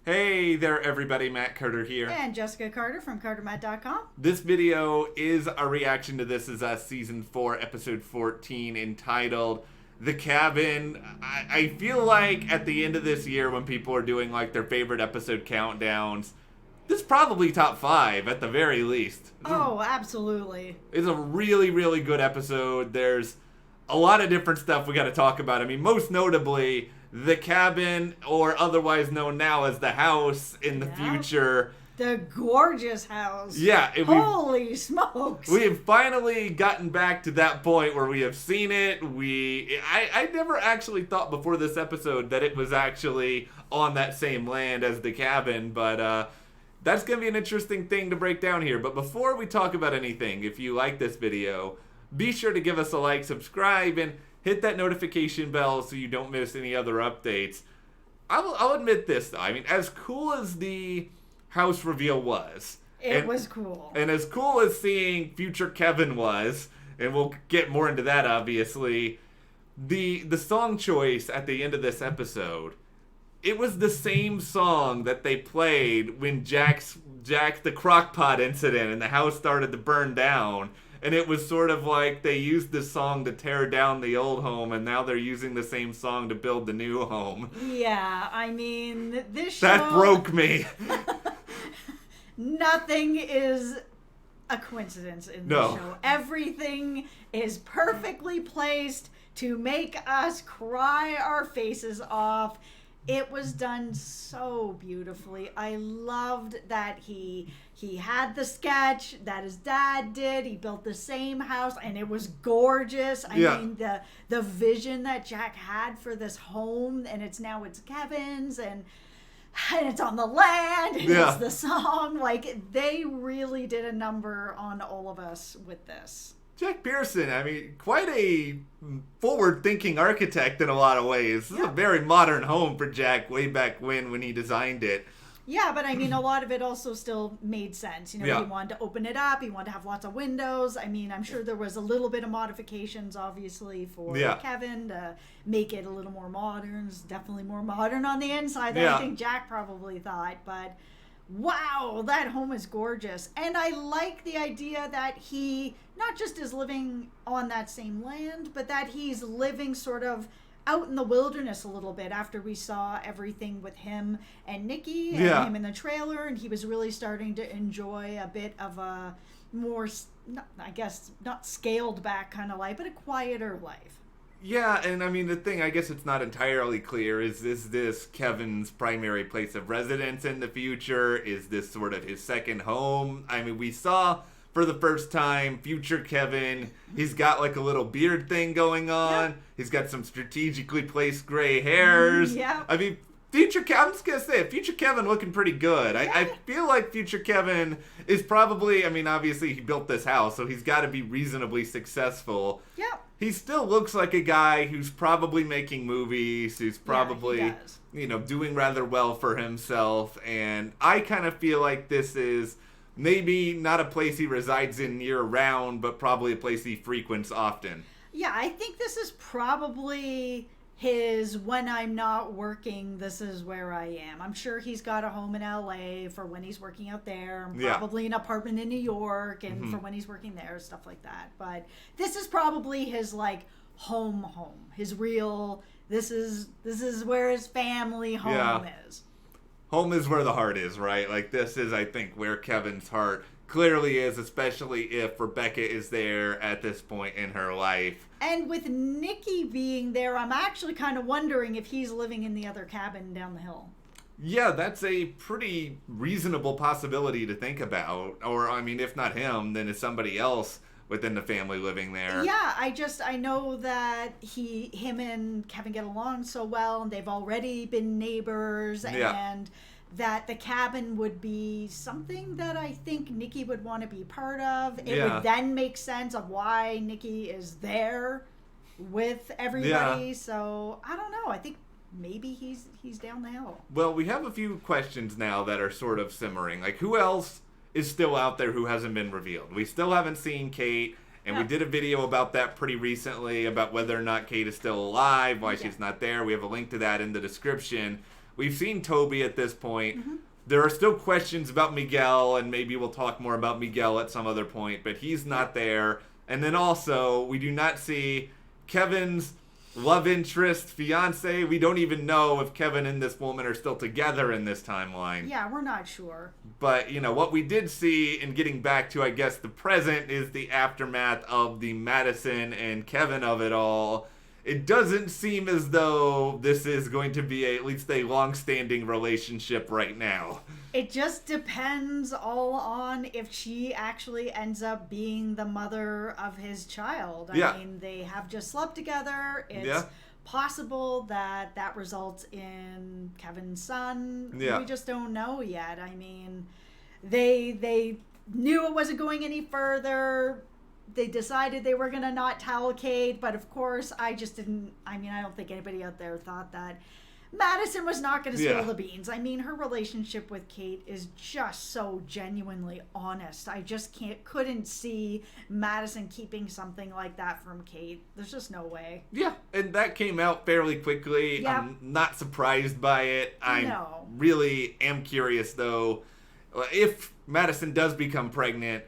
Hey there everybody, Matt Carter here. And Jessica Carter from CARTERMATT.com. This video is a reaction to This Is Us Season 4, Episode 14, entitled The Cabin. I feel like at the end of this year when people are doing like their favorite episode countdowns, this is probably top 5 at the very least. Oh, absolutely. It's a really, really good episode. There's a lot of different stuff we got to talk about. I mean, most notably, the cabin, or otherwise known now as the house in the future. The gorgeous house. Yeah. Holy smokes. We have finally gotten back to that point where we have seen it. I never actually thought before this episode that it was actually on that same land as the cabin, but that's going to be an interesting thing to break down here. But before we talk about anything, if you like this video, be sure to give us a like, subscribe, and hit that notification bell so you don't miss any other updates. I'll admit this, though. I mean, as cool as the house reveal was. It was cool. And as cool as seeing future Kevin was, and we'll get more into that, obviously, the song choice at the end of this episode, it was the same song that they played when Jack the crockpot incident and the house started to burn down. And it was sort of like they used this song to tear down the old home, and now they're using the same song to build the new home. Yeah, I mean, this show... That broke me. Nothing is a coincidence in this show. Everything is perfectly placed to make us cry our faces off. It was done so beautifully. I loved that he had the sketch that his dad did. He built the same house, and it was gorgeous. I mean, the vision that Jack had for this home, and it's Kevin's, and it's on the land, and it's the song. Like, they really did a number on all of us with this. Jack Pearson, I mean, quite a forward-thinking architect in a lot of ways. This is a very modern home for Jack way back when he designed it. Yeah, but I mean, a lot of it also still made sense. You know, he wanted to open it up. He wanted to have lots of windows. I mean, I'm sure there was a little bit of modifications, obviously, for Kevin to make it a little more modern. It's definitely more modern on the inside than I think Jack probably thought, but... Wow, that home is gorgeous. And I like the idea that he not just is living on that same land, but that he's living sort of out in the wilderness a little bit after we saw everything with him and Nikki and him in the trailer. And he was really starting to enjoy a bit of a more, I guess, not scaled back kind of life, but a quieter life. Yeah, and I mean, the thing, I guess it's not entirely clear, is this Kevin's primary place of residence in the future? Is this sort of his second home? I mean, we saw for the first time future Kevin, he's got like a little beard thing going on. He's got some strategically placed gray hairs. I mean, I'm just going to say it, future Kevin looking pretty good. I feel like future Kevin is probably, I mean, obviously he built this house, so he's got to be reasonably successful. He still looks like a guy who's probably making movies, who's probably, you know, doing rather well for himself. And I kind of feel like this is maybe not a place he resides in year-round, but probably a place he frequents often. Yeah, I think this is probably his when I'm not working, this is where I am. I'm sure he's got a home in LA for when he's working out there, and probably an apartment in New York and for when he's working there, stuff like that. But this is probably his like home, his real, this is where his family home is. Home is where the heart is, right? Like, this is, I think, where Kevin's heart clearly is, especially if Rebecca is there at this point in her life. And with Nikki being there, I'm actually kind of wondering if he's living in the other cabin down the hill. Yeah, that's a pretty reasonable possibility to think about. Or, I mean, if not him, then it's somebody else within the family living there. Yeah, I know that him and Kevin get along so well, and they've already been neighbors, and that the cabin would be something that I think Nikki would want to be part of. It would then make sense of why Nikki is there with everybody. So I don't know. I think maybe he's down the hill. Well, we have a few questions now that are sort of simmering. Like, who else is still out there who hasn't been revealed? We still haven't seen Kate. And we did a video about that pretty recently, about whether or not Kate is still alive, why she's not there. We have a link to that in the description. We've seen Toby at this point. There are still questions about Miguel, and maybe we'll talk more about Miguel at some other point, but he's not there. And then also, we do not see Kevin's love interest, fiance. We don't even know if Kevin and this woman are still together in this timeline. Yeah, we're not sure. But, what we did see, in getting back to, I guess, the present, is the aftermath of the Madison and Kevin of it all. It doesn't seem as though this is going to be at least a long-standing relationship right now. It just depends all on if she actually ends up being the mother of his child. I mean, they have just slept together. It's possible that results in Kevin's son. We just don't know yet. I mean, they knew it wasn't going any further. They decided they were going to not tell Kate, but of course, I don't think anybody out there thought that Madison was not going to spill the beans. I mean, her relationship with Kate is just so genuinely honest. I just couldn't see Madison keeping something like that from Kate. There's just no way. Yeah, and that came out fairly quickly. Yep. I'm not surprised by it. I really am curious, though, if Madison does become pregnant,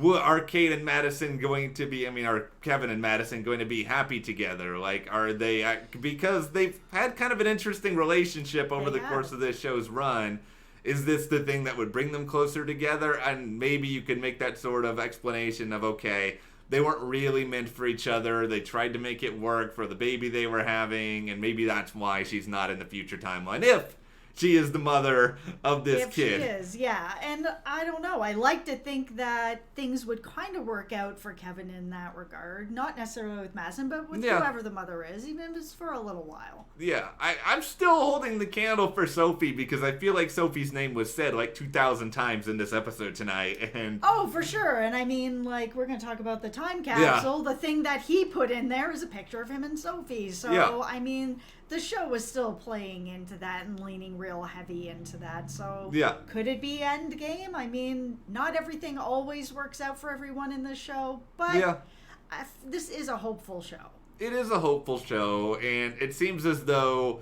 are Kate and Madison going to be, are Kevin and Madison going to be happy together? Like, are they, because they've had kind of an interesting relationship over the course of this show's run. Is this the thing that would bring them closer together? And maybe you could make that sort of explanation of, okay, they weren't really meant for each other. They tried to make it work for the baby they were having, and maybe that's why she's not in the future timeline. If she is the mother of this kid. She is, yeah. And I don't know. I like to think that things would kind of work out for Kevin in that regard. Not necessarily with Madison, but with whoever the mother is, even if it's for a little while. Yeah. I'm still holding the candle for Sophie because I feel like Sophie's name was said like 2,000 times in this episode tonight. And oh, for sure. And I mean, like, we're going to talk about the time capsule. The thing that he put in there is a picture of him and Sophie. So, I mean, the show was still playing into that and leaning real heavy into that. So could it be Endgame? I mean, not everything always works out for everyone in this show, but this is a hopeful show. It is a hopeful show, and it seems as though,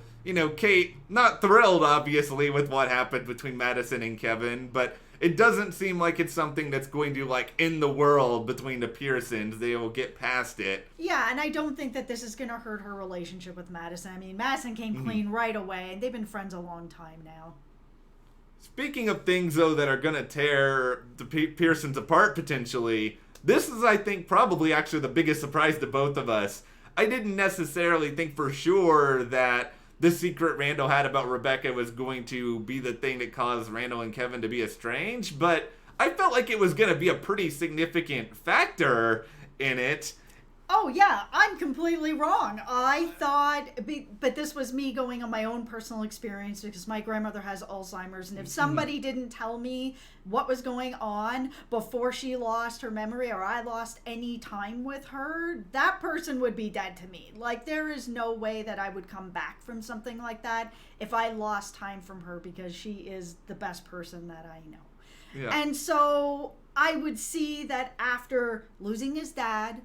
Kate, not thrilled, obviously, with what happened between Madison and Kevin, but it doesn't seem like it's something that's going to, end the world between the Pearsons. They will get past it. Yeah, and I don't think that this is going to hurt her relationship with Madison. I mean, Madison came clean right away, and they've been friends a long time now. Speaking of things, though, that are going to tear the Pearsons apart, potentially, this is, I think, probably actually the biggest surprise to both of us. I didn't necessarily think for sure that the secret Randall had about Rebecca was going to be the thing that caused Randall and Kevin to be estranged, but I felt like it was going to be a pretty significant factor in it. Oh, yeah, I'm completely wrong. I thought, but this was me going on my own personal experience because my grandmother has Alzheimer's, and if somebody didn't tell me what was going on before she lost her memory or I lost any time with her, that person would be dead to me. Like, there is no way that I would come back from something like that if I lost time from her because she is the best person that I know. Yeah. And so I would see that after losing his dad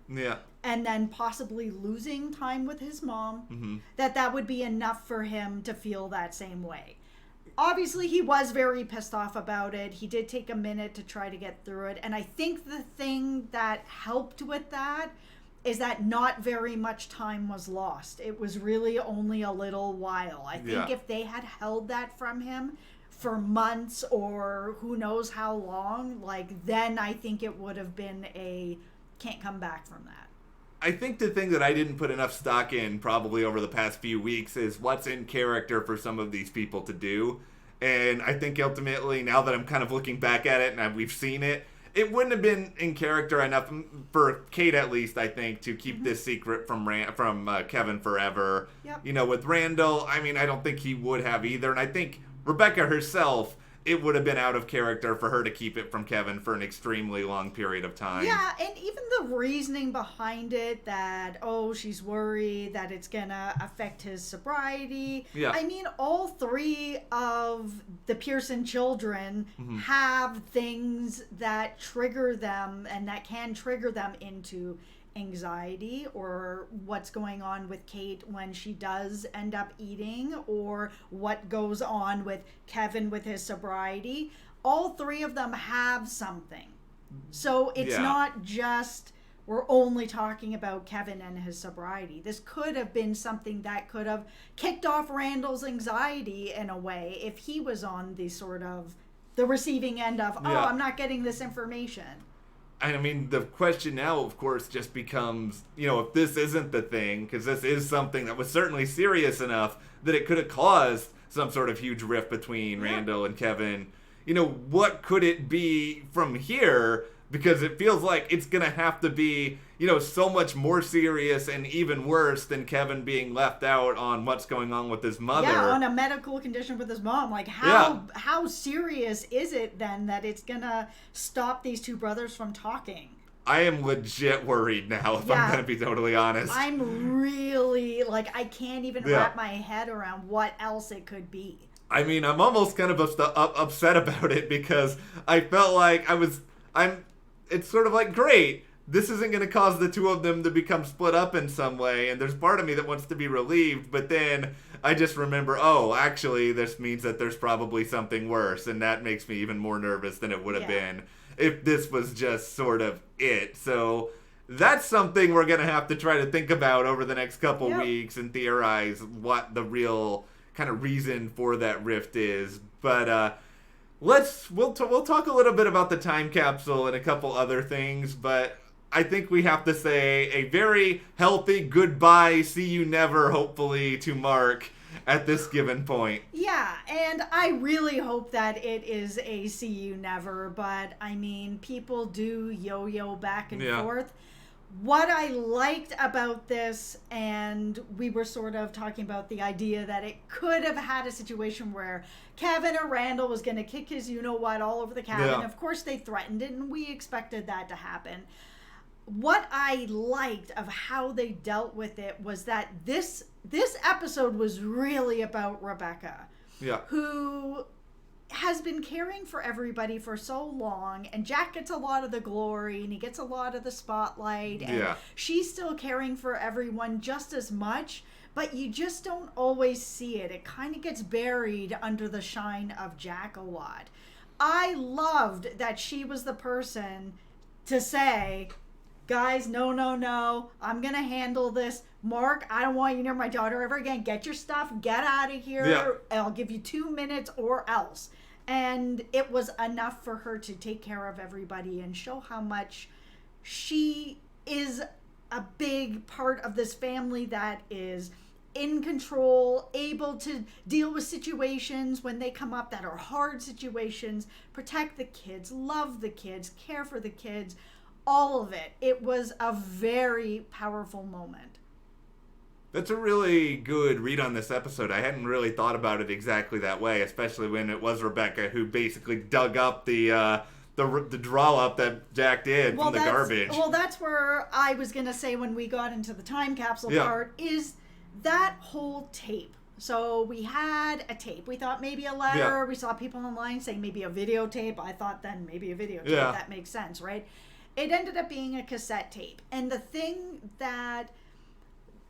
and then possibly losing time with his mom, that would be enough for him to feel that same way. Obviously, he was very pissed off about it. He did take a minute to try to get through it. And I think the thing that helped with that is that not very much time was lost. It was really only a little while. I think if they had held that from him for months or who knows how long, then I think it would have been can't come back from that. I think the thing that I didn't put enough stock in probably over the past few weeks is what's in character for some of these people to do. And I think ultimately, now that I'm kind of looking back at it and we've seen it, it wouldn't have been in character enough for Kate, at least, I think, to keep this secret from Kevin forever. Yep. With Randall, I mean, I don't think he would have either. And I think Rebecca herself, it would have been out of character for her to keep it from Kevin for an extremely long period of time. Yeah, and even the reasoning behind it that, she's worried that it's going to affect his sobriety. Yeah. I mean, all three of the Pearson children have things that trigger them and that can trigger them into anxiety or what's going on with Kate when she does end up eating, or what goes on with Kevin with his sobriety. All three of them have something. So it's not just we're only talking about Kevin and his sobriety. This could have been something that could have kicked off Randall's anxiety in a way if he was on the sort of the receiving end of, I'm not getting this information. I mean, the question now, of course, just becomes, if this isn't the thing, because this is something that was certainly serious enough that it could have caused some sort of huge rift between Randall and Kevin, what could it be from here? Because it feels like it's going to have to be, so much more serious and even worse than Kevin being left out on what's going on with his mother. Yeah, on a medical condition with his mom. Like, how serious is it then that it's going to stop these two brothers from talking? I am legit worried now, if I'm going to be totally honest. I'm really, I can't even wrap my head around what else it could be. I mean, I'm almost kind of upset about it because I felt like it's sort of like, great, this isn't going to cause the two of them to become split up in some way, and there's part of me that wants to be relieved, but then I just remember, actually, this means that there's probably something worse, and that makes me even more nervous than it would have been if this was just sort of it. So that's something we're going to have to try to think about over the next couple weeks and theorize what the real kind of reason for that rift is. But we'll talk a little bit about the time capsule and a couple other things, but I think we have to say a very healthy goodbye, see you never, hopefully, to Mark at this given point. Yeah, and I really hope that it is a see you never, but I mean, people do yo-yo back and forth. What I liked about this, and we were sort of talking about the idea that it could have had a situation where Kevin or Randall was going to kick his you-know-what all over the cabin. Of course, they threatened it, and we expected that to happen. What I liked of how they dealt with it was that this episode was really about Rebecca, who has been caring for everybody for so long, and Jack gets a lot of the glory and he gets a lot of the spotlight, and she's still caring for everyone just as much, but you just don't always see it. It kind of gets buried under the shine of Jack a lot. I loved that she was the person to say, guys, no, I'm gonna handle this. Mark, I don't want you near my daughter ever again. Get your stuff, get out of here. I'll give you 2 minutes or else. And it was enough for her to take care of everybody and show how much she is a big part of this family that is in control, able to deal with situations when they come up that are hard situations, protect the kids, love the kids, care for the kids, all of it. It was a very powerful moment. That's a really good read on this episode. I hadn't really thought about it exactly that way, especially when it was Rebecca who basically dug up the draw up that Jack did from the garbage. Well, that's where I was going to say when we got into the time capsule part, is that whole tape. So we had a tape. We thought maybe a letter. Yeah. We saw people online saying maybe a videotape. I thought then maybe a videotape. Yeah. That makes sense, right? It ended up being a cassette tape. And the thing that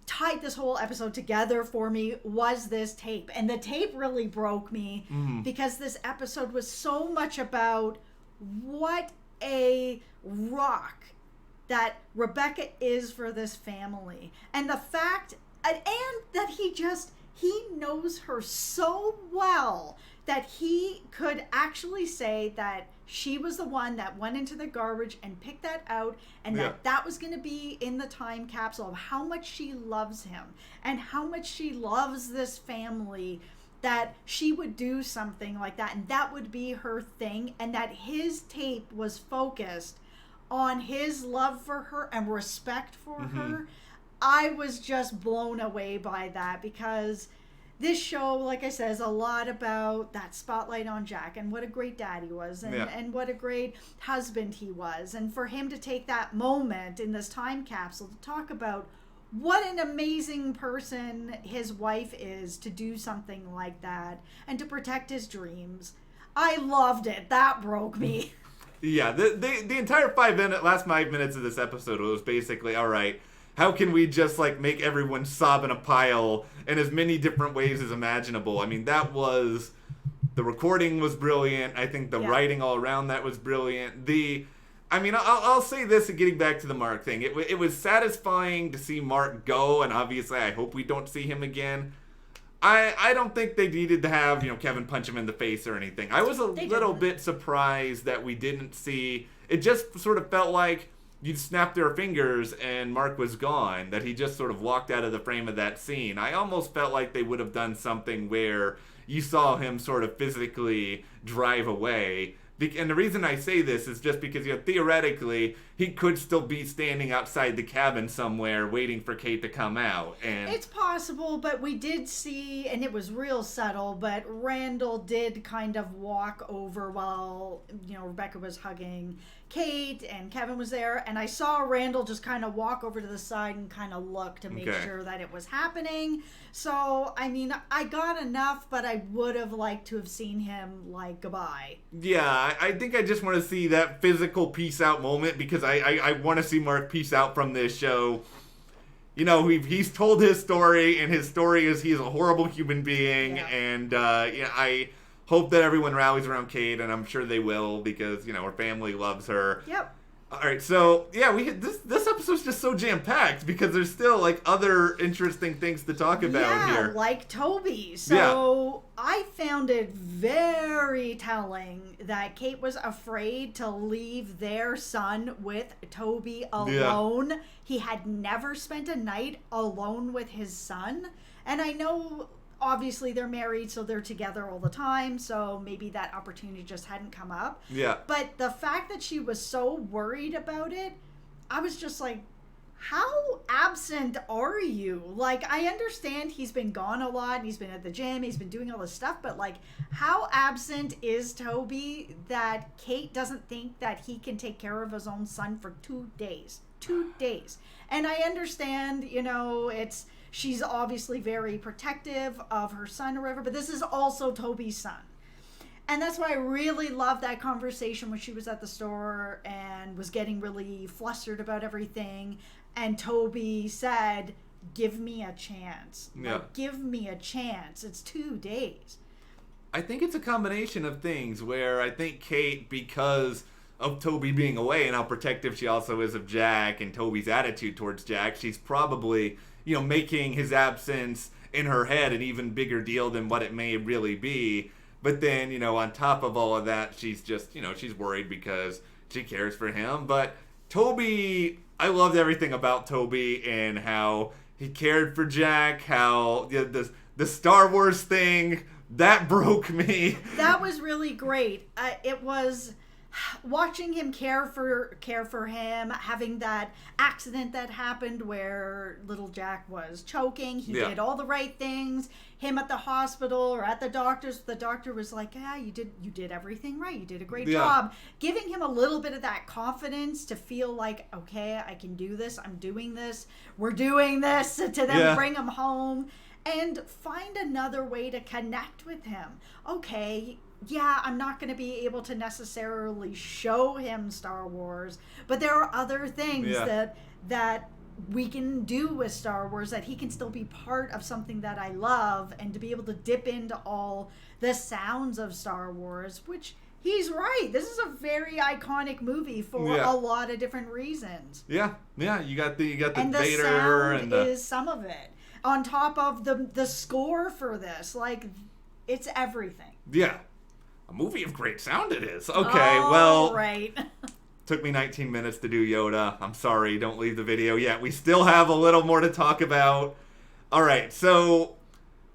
tied this whole episode together for me was this tape. And the tape really broke me because this episode was so much about what a rock that Rebecca is for this family. And the fact, and that he knows her so well that he could actually say that she was the one that went into the garbage and picked that out, and that was going to be in the time capsule of how much she loves him and how much she loves this family, that she would do something like that and that would be her thing, and that his tape was focused on his love for her and respect for her. I was just blown away by that, because this show, like I said, is a lot about that spotlight on Jack and what a great dad he was, and what a great husband he was. And for him to take that moment in this time capsule to talk about what an amazing person his wife is to do something like that and to protect his dreams. I loved it. That broke me. Yeah, the entire last 5 minutes of this episode was basically, all right, how can we just, like, make everyone sob in a pile in as many different ways as imaginable? I mean, the recording was brilliant. I think the writing all around that was brilliant. I'll say this, getting back to the MARC thing. It was satisfying to see MARC go, and obviously I hope we don't see him again. I don't think they needed to have, Kevin punch him in the face or anything. I was a little bit surprised that we didn't see... It just sort of felt like you'd snap their fingers and MARC was gone, that he just sort of walked out of the frame of that scene. I almost felt like they would have done something where you saw him sort of physically drive away. And the reason I say this is just because, theoretically, he could still be standing outside the cabin somewhere waiting for Kate to come out. And it's possible, but we did see, and it was real subtle, but Randall did kind of walk over while, Rebecca was hugging Kate and Kevin was there. And I saw Randall just kind of walk over to the side and kind of look to make sure that it was happening. So, I got enough, but I would have liked to have seen him, like, goodbye. Yeah, I think I just want to see that physical peace out moment because I want to see MARC peace out from this show. He's told his story, and his story is he's a horrible human being, and I hope that everyone rallies around Kate, and I'm sure they will because, her family loves her. Yep. All right, so this episode's just so jam-packed because there's still like other interesting things to talk about here. Like Toby. So I found it very telling that Kate was afraid to leave their son with Toby alone. Yeah. He had never spent a night alone with his son, and I know obviously they're married, so they're together all the time, so maybe that opportunity just hadn't come up. Yeah. But the fact that she was so worried about it, I was just like, how absent are you? Like, I understand he's been gone a lot, and he's been at the gym, he's been doing all this stuff, but like, how absent is Toby that Kate doesn't think that he can take care of his own son for 2 days? 2 days. And I understand, she's obviously very protective of her son or whatever, but this is also Toby's son. And that's why I really loved that conversation when she was at the store and was getting really flustered about everything. And Toby said, give me a chance. Yeah. Like, give me a chance. It's 2 days. I think it's a combination of things where I think Kate, because of Toby being away and how protective she also is of Jack and Toby's attitude towards Jack, she's probably, making his absence in her head an even bigger deal than what it may really be. But then, on top of all of that, she's just, she's worried because she cares for him. But Toby, I loved everything about Toby and how he cared for Jack, how the Star Wars thing, that broke me. That was really great. It was watching him care for him, having that accident that happened where little Jack was choking. He did all the right things. Him at the hospital or at the doctor's, the doctor was like, yeah, you did everything right. You did a great job. Giving him a little bit of that confidence to feel like, okay, I can do this. I'm doing this. We're doing this, to then bring him home and find another way to connect with him. Okay, yeah, I'm not going to be able to necessarily show him Star Wars, but there are other things that we can do with Star Wars, that he can still be part of something that I love, and to be able to dip into all the sounds of Star Wars, which he's right. This is a very iconic movie for a lot of different reasons. Yeah. You got the and Vader the sound and is some of it. On top of the score for this, like, it's everything. Yeah. A movie of great sound it is. Okay, well, right. Took me 19 minutes to do Yoda. I'm sorry, don't leave the video yet. We still have a little more to talk about. All right, so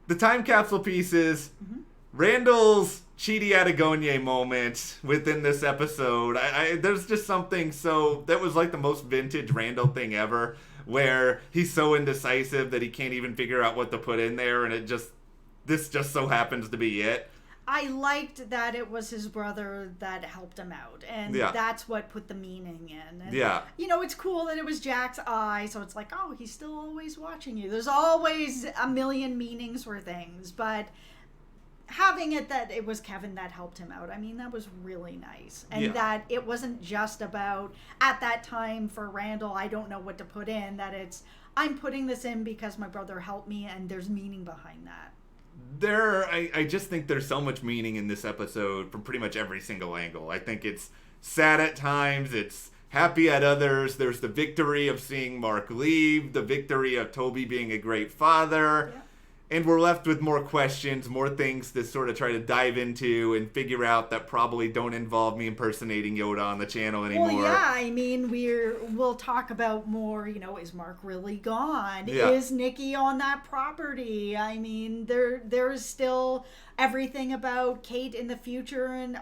the time capsule pieces. Mm-hmm. Randall's Chidi Atagonye moment within this episode. There's just something that was like the most vintage Randall thing ever, where he's so indecisive that he can't even figure out what to put in there, and this just so happens to be it. I liked that it was his brother that helped him out, and that's what put the meaning in. And, it's cool that it was Jack's eye, so it's like, oh, he's still always watching you. There's always a million meanings for things, but having it that it was Kevin that helped him out, I mean, that was really nice. And that it wasn't just about, at that time for Randall, I don't know what to put in, that it's, I'm putting this in because my brother helped me, and there's meaning behind that. I just think there's so much meaning in this episode from pretty much every single angle. I think it's sad at times, it's happy at others. There's the victory of seeing MARC leave, the victory of Toby being a great father. Yeah. And we're left with more questions, more things to sort of try to dive into and figure out that probably don't involve me impersonating Yoda on the channel anymore. Well, yeah, I mean, we'll talk about more, you know, is MARC really gone? Yeah. Is Nikki on that property? I mean, there's still everything about Kate in the future, and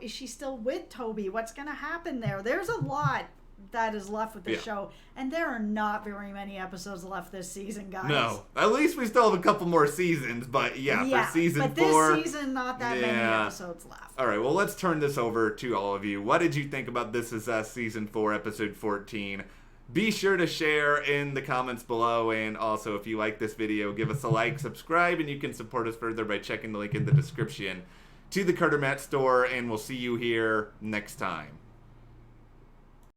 is she still with Toby? What's going to happen there? There's a lot that is left with the show, and there are not very many episodes left this season, guys. No, at least we still have a couple more seasons, but for season 4, but this season, not that many episodes left. All right, well, let's turn this over to all of you. What did you think about This Is Us season 4, episode 14? Be sure to share in the comments below, and also, if you like this video, give us a like, subscribe, and you can support us further by checking the link in the description to the CARTERMATT store, and we'll see you here next time.